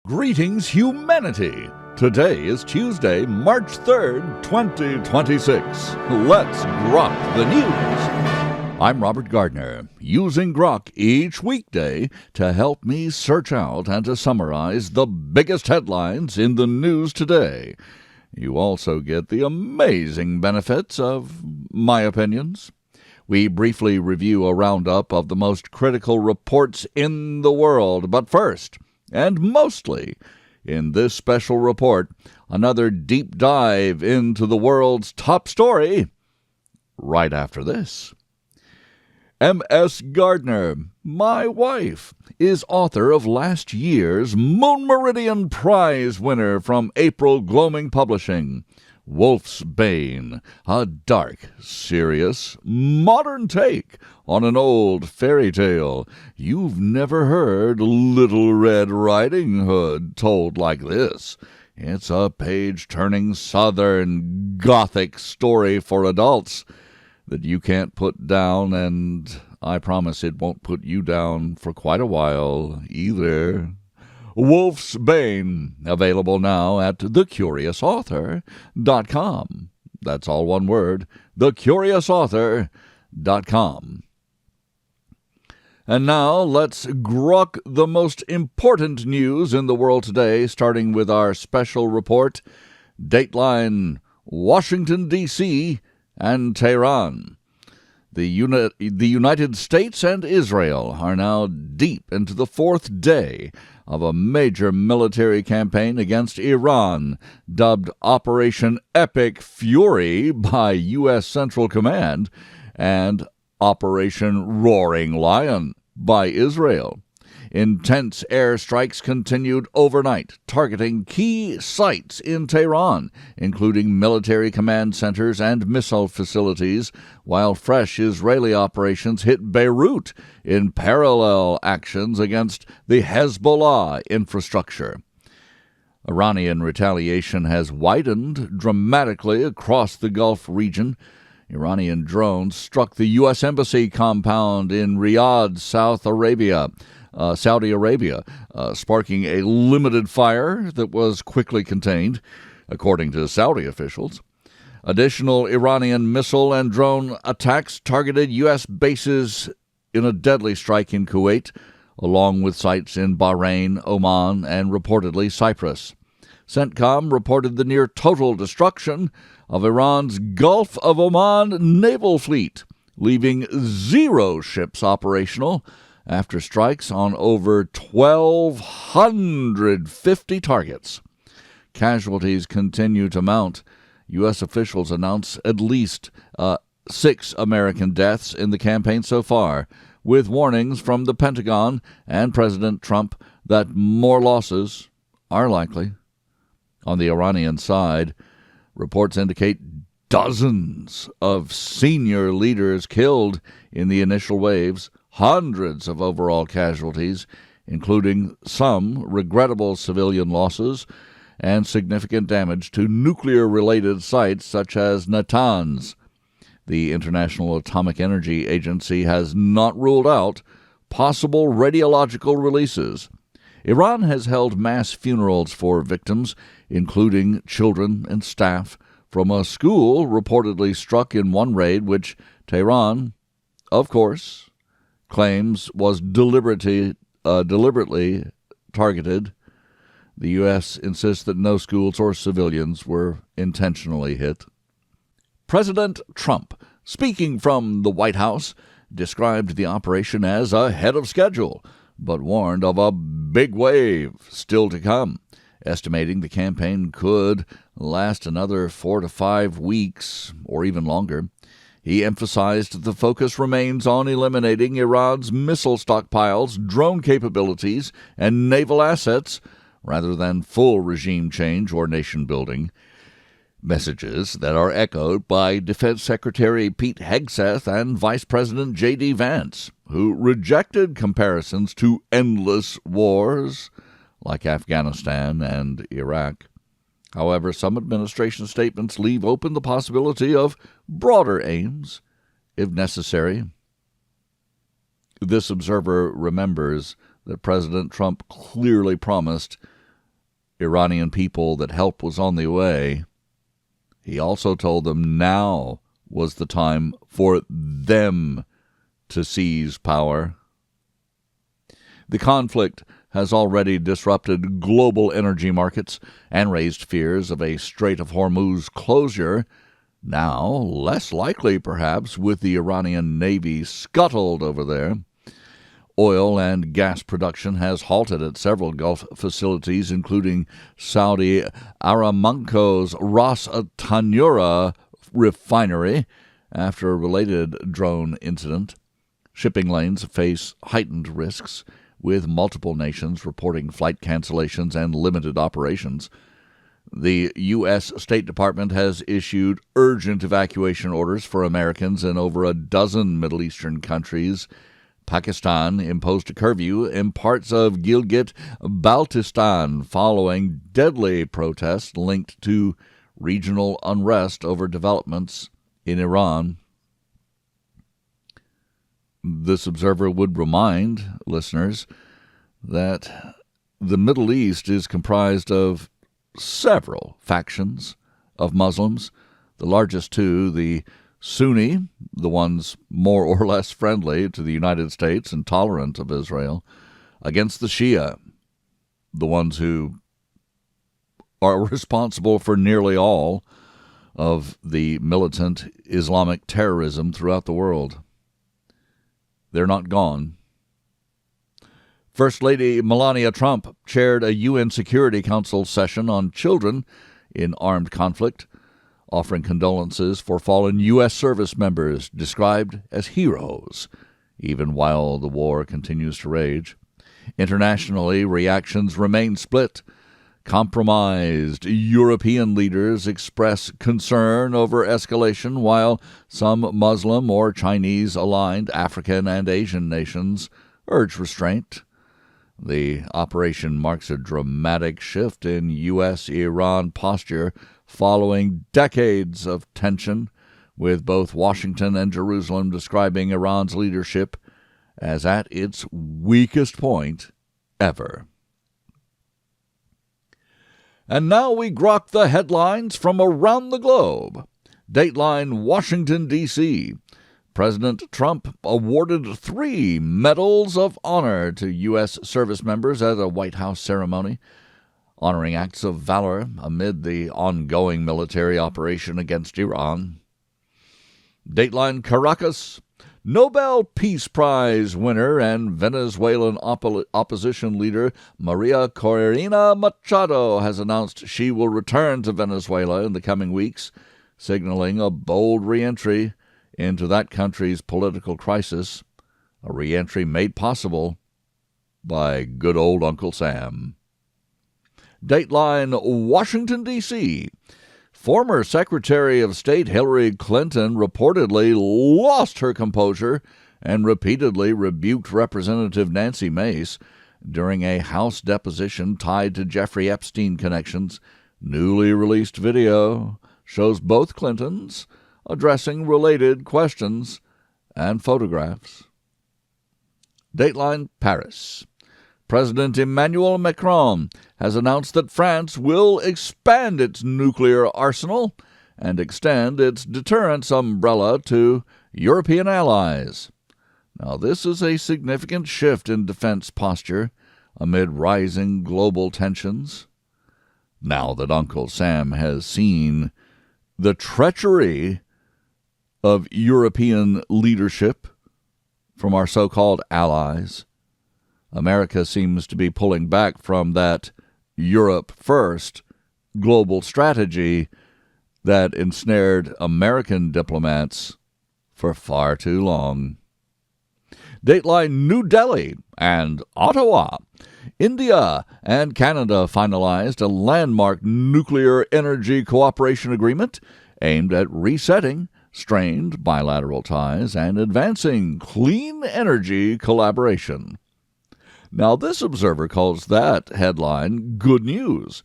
Greetings, humanity! Today is Tuesday, March 3rd, 2026. Let's Grok the news. I'm Robert Gardner, using Grok each weekday to help me search out and to summarize the biggest headlines in the news today. You also get the amazing benefits of my opinions. We briefly review a roundup of the most critical reports in the world, but first, and mostly, in this special report, another deep dive into the world's top story right after this. M.S. Gardner, my wife, is author of last year's Moon Meridian Prize winner from April Gloaming Publishing, Wolf's Bane, a dark, serious, modern take on an old fairy tale. You've never heard Little Red Riding Hood told like this. It's a page-turning southern gothic story for adults that you can't put down, and I promise it won't put you down for quite a while either. Wolf's Bane, available now at thecuriousauthor.com. That's all one word, thecuriousauthor.com. And now let's grok the most important news in the world today, starting with our special report, Dateline, Washington, D.C., and Tehran. The United States and Israel are now deep into the fourth day of a major military campaign against Iran, dubbed Operation Epic Fury by U.S. Central Command, and Operation Roaring Lion by Israel. Intense airstrikes continued overnight, targeting key sites in Tehran, including military command centers and missile facilities, while fresh Israeli operations hit Beirut in parallel actions against the Hezbollah infrastructure. Iranian retaliation has widened dramatically across the Gulf region. Iranian drones struck the U.S. Embassy compound in Riyadh, Saudi Arabia, sparking a limited fire that was quickly contained, according to Saudi officials. Additional Iranian missile and drone attacks targeted U.S. bases in a deadly strike in Kuwait, along with sites in Bahrain, Oman, and reportedly Cyprus. CENTCOM reported the near-total destruction of Iran's Gulf of Oman naval fleet, leaving 0 ships operational after strikes on over 1,250 targets. Casualties continue to mount. U.S. officials announce at least 6 American deaths in the campaign so far, with warnings from the Pentagon and President Trump that more losses are likely. On the Iranian side, reports indicate dozens of senior leaders killed in the initial waves, hundreds of overall casualties, including some regrettable civilian losses and significant damage to nuclear-related sites such as Natanz. The International Atomic Energy Agency has not ruled out possible radiological releases. Iran has held mass funerals for victims, including children and staff, from a school reportedly struck in one raid, which Tehran, of course, claims was deliberately targeted. The U.S. insists that no schools or civilians were intentionally hit. President Trump, speaking from the White House, described the operation as ahead of schedule, but warned of a big wave still to come, estimating the campaign could last another 4 to 5 weeks or even longer. He emphasized the focus remains on eliminating Iran's missile stockpiles, drone capabilities, and naval assets, rather than full regime change or nation-building. Messages that are echoed by Defense Secretary Pete Hegseth and Vice President J.D. Vance, who rejected comparisons to endless wars like Afghanistan and Iraq. However, some administration statements leave open the possibility of broader aims, if necessary. This observer remembers that President Trump clearly promised Iranian people that help was on the way, he also told them now was the time for them to seize power. The conflict has already disrupted global energy markets and raised fears of a Strait of Hormuz closure, now less likely perhaps with the Iranian Navy scuttled over there. Oil and gas production has halted at several Gulf facilities, including Saudi Aramco's Ras Tanura refinery, after a related drone incident. Shipping lanes face heightened risks, with multiple nations reporting flight cancellations and limited operations. The U.S. State Department has issued urgent evacuation orders for Americans in over a dozen Middle Eastern countries. Pakistan imposed a curfew in parts of Gilgit-Baltistan following deadly protests linked to regional unrest over developments in Iran. This observer would remind listeners that the Middle East is comprised of several factions of Muslims, the largest two, the Sunni, the ones more or less friendly to the United States and tolerant of Israel, against the Shia, the ones who are responsible for nearly all of the militant Islamic terrorism throughout the world. They're not gone. First Lady Melania Trump chaired a UN Security Council session on children in armed conflict, offering condolences for fallen U.S. service members described as heroes, even while the war continues to rage. Internationally, reactions remain split. Compromised European leaders express concern over escalation, while some Muslim or Chinese-aligned African and Asian nations urge restraint. The operation marks a dramatic shift in U.S.-Iran posture following decades of tension, with both Washington and Jerusalem describing Iran's leadership as at its weakest point ever. And now we grok the headlines from around the globe. Dateline Washington, D.C. President Trump awarded 3 Medals of Honor to U.S. service members at a White House ceremony, honoring acts of valor amid the ongoing military operation against Iran. Dateline Caracas. Nobel Peace Prize winner and Venezuelan opposition leader Maria Corina Machado has announced she will return to Venezuela in the coming weeks, signaling a bold re-entry into that country's political crisis, a re-entry made possible by good old Uncle Sam. Dateline Washington, D.C. Former Secretary of State Hillary Clinton reportedly lost her composure and repeatedly rebuked Representative Nancy Mace during a House deposition tied to Jeffrey Epstein connections. Newly released video shows both Clintons addressing related questions and photographs. Dateline Paris. President Emmanuel Macron has announced that France will expand its nuclear arsenal and extend its deterrence umbrella to European allies. Now, this is a significant shift in defense posture amid rising global tensions. Now that Uncle Sam has seen the treachery of European leadership from our so-called allies, America seems to be pulling back from that Europe first global strategy that ensnared American diplomats for far too long. Dateline New Delhi and Ottawa. India and Canada finalized a landmark nuclear energy cooperation agreement aimed at resetting strained bilateral ties and advancing clean energy collaboration. Now, this observer calls that headline good news.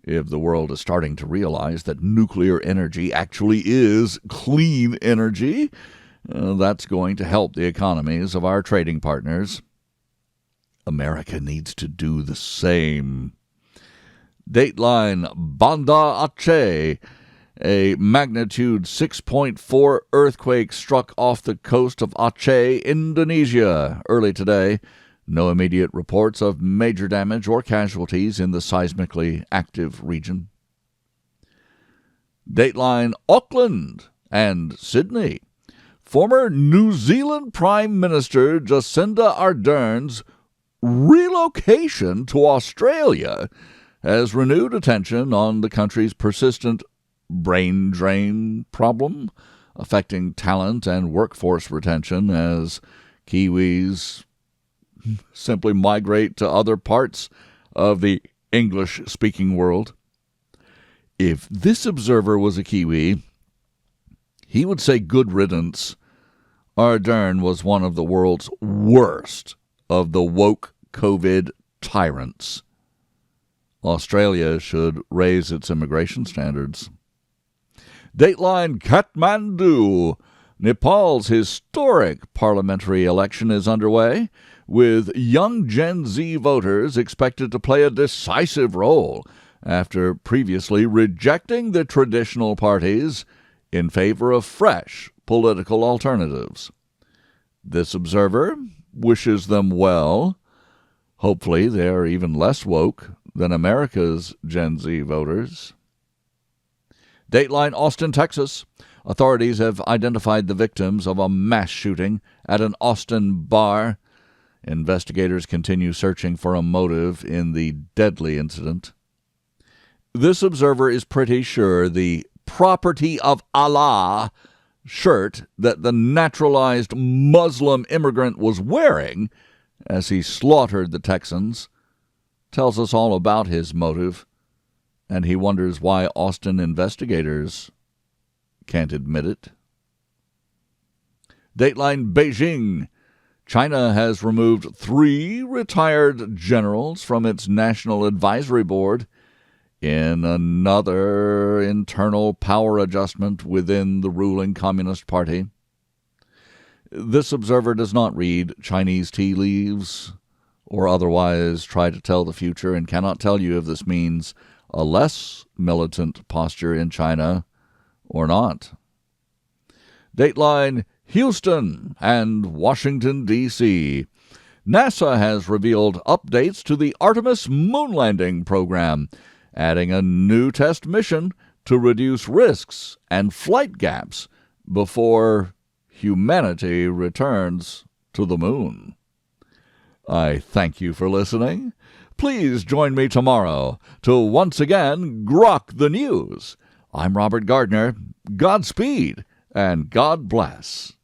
If the world is starting to realize that nuclear energy actually is clean energy, that's going to help the economies of our trading partners. America needs to do the same. Dateline Banda Aceh. A magnitude 6.4 earthquake struck off the coast of Aceh, Indonesia, early today. No immediate reports of major damage or casualties in the seismically active region. Dateline Auckland and Sydney. Former New Zealand Prime Minister Jacinda Ardern's relocation to Australia has renewed attention on the country's persistent brain drain problem, affecting talent and workforce retention as Kiwis simply migrate to other parts of the English-speaking world. If this observer was a Kiwi, he would say good riddance. Ardern was one of the world's worst of the woke COVID tyrants. Australia should raise its immigration standards. Dateline Kathmandu. Nepal's historic parliamentary election is underway, with young Gen Z voters expected to play a decisive role after previously rejecting the traditional parties in favor of fresh political alternatives. This observer wishes them well. Hopefully they are even less woke than America's Gen Z voters. Dateline Austin, Texas. Authorities have identified the victims of a mass shooting at an Austin bar. Investigators continue searching for a motive in the deadly incident. This observer is pretty sure the property of Allah shirt that the naturalized Muslim immigrant was wearing as he slaughtered the Texans tells us all about his motive, and he wonders why Austin investigators can't admit it. Dateline Beijing. China has removed 3 retired generals from its National Advisory Board in another internal power adjustment within the ruling Communist Party. This observer does not read Chinese tea leaves or otherwise try to tell the future and cannot tell you if this means a less militant posture in China or not. Dateline Houston and Washington, D.C. NASA has revealed updates to the Artemis Moon landing program, adding a new test mission to reduce risks and flight gaps before humanity returns to the moon. I thank you for listening. Please join me tomorrow to once again grok the news. I'm Robert Gardner. Godspeed and God bless.